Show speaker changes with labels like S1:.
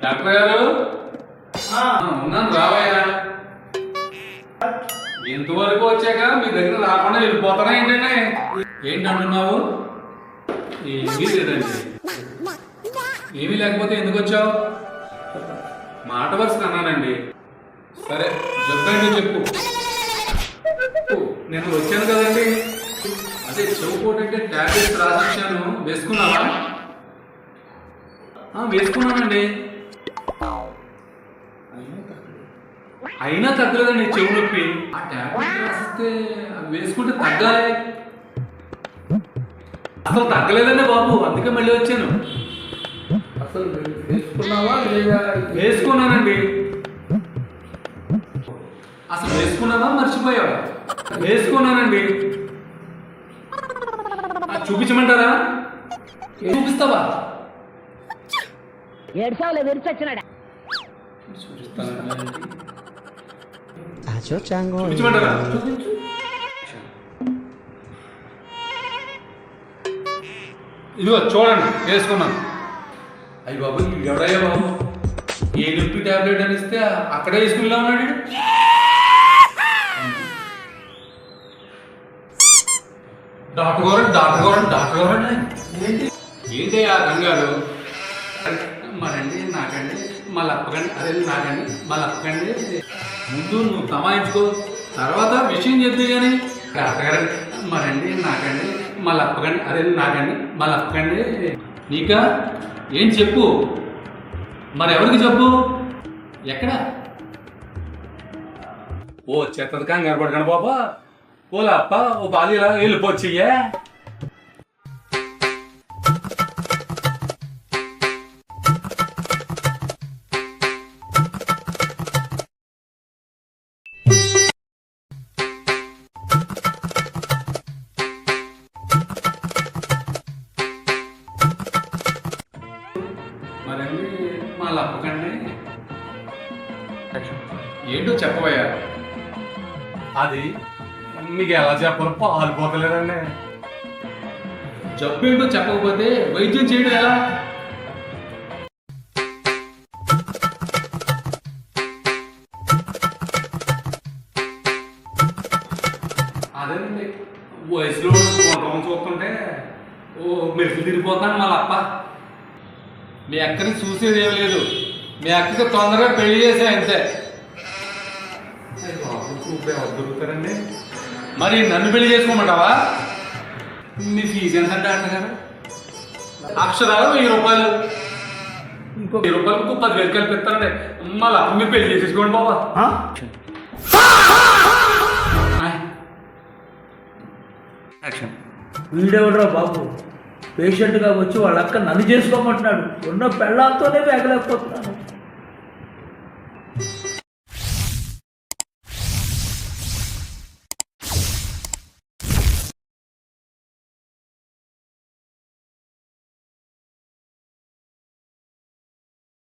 S1: Doctor గారు ఉన్నాను రావయ్యా. ఇంతవరకు వచ్చాక మీ దగ్గర రాకుండా వెళ్ళిపోతానా ఏంటంటే? ఏంటంటున్నావు? ఏమీ లేదండి. ఏమీ లేకపోతే ఎందుకు వచ్చావు? మాట వరుస అన్నానండి. సరే జబ్బేంటో చెప్పు. నేను వచ్చాను కదండి, అదే చెవుకోటంటే ట్యాబ్లెట్స్ రాసిచ్చాను, వేసుకున్నావా? వేసుకున్నానండి. అయినా తగ్గలేదండి చెవు నొప్పి. ఆ ట్యాబ్లెట్ రాసిస్తే వేసుకుంటే తగ్గాలి. అసలు తగ్గలేదండి బాబు, అందుకే మళ్ళీ వచ్చాను.
S2: అసలు వేసుకున్నావా లేదా?
S1: వేసుకున్నానండి. అసలు వేసుకున్నావా మర్చిపోయావా? వేసుకున్నానండి. చూపించమంటారా? చూపిస్తావా?
S3: ఏడ్చావులే విరిచొచ్చినాడా?
S1: చూపించమంటారా? ఇదిగో చూడండి, వేసుకున్నాను. అయ్యి బాబు ఎవడయ్యా బాబు, ఏ నొప్పి టాబ్లెట్ అని ఇస్తే అక్కడే వేసుకునిలా ఉన్నాడు. డాక్టర్ గారు ఏంటి ఆ కంగారు? మరండి నాకండి మళ్ళీ అప్పకండి, అదే నాకండి మళ్ళీ అప్పకండి. ముందు నువ్వు తమాయించుకో, తర్వాత విషయం చెప్తే కానీ. డాక్టర్ గారు మరండి నాకండి మళ్ళీ అప్పకండి, అదే నాకండి మళ్ళీ అప్పకండి. నీకా ఏం చెప్పు, మరి ఎవరికి చెప్పు? ఎక్కడ? ఓ చెత్తది కంగారు పడకండి బాబా. ఓలా అప్ప ఓ బాలీలా వెళ్ళిపోవచ్చయ్యా. మరండి మళ్ళీ అప్పకండి. ఏంటో చెప్పబోయా? అది మీకు ఎలా చెప్పాలో పాలుపోతలేదండి. జబ్బు ఏంటో చెప్పకపోతే వైద్యం చేయడం ఎలా? అదేనండి, వయసులో కొంతమంది చూస్తుంటే ఓ మెరుపులు తిరిగిపోతాను మళ్ళీ అప్ప. మీ అక్కని చూసేది ఏం లేదు, మీ అక్కకి తొందరగా పెళ్లి చేసే అంతే. దొరుకుతారండి. మరి నన్ను పెళ్లి చేసుకోమంటావా? మీ ఫీజు ఎంత డాక్టర్ గారు? అక్షరాలు 1000 రూపాయలు. ఇంకో 1000 రూపాయలకు 10,000 కల్పిస్తానండి. మళ్ళీ అప్పుడు మీరు పెళ్లి చేసేసుకోండి బాబా.
S2: వీడెవడరా బాబు, పేషెంట్గా వచ్చి వాళ్ళ అక్క నన్ను చేసుకోమంటున్నాడు. ఉన్న పెళ్ళాంతోనే వేగలేకపోతున్నాను.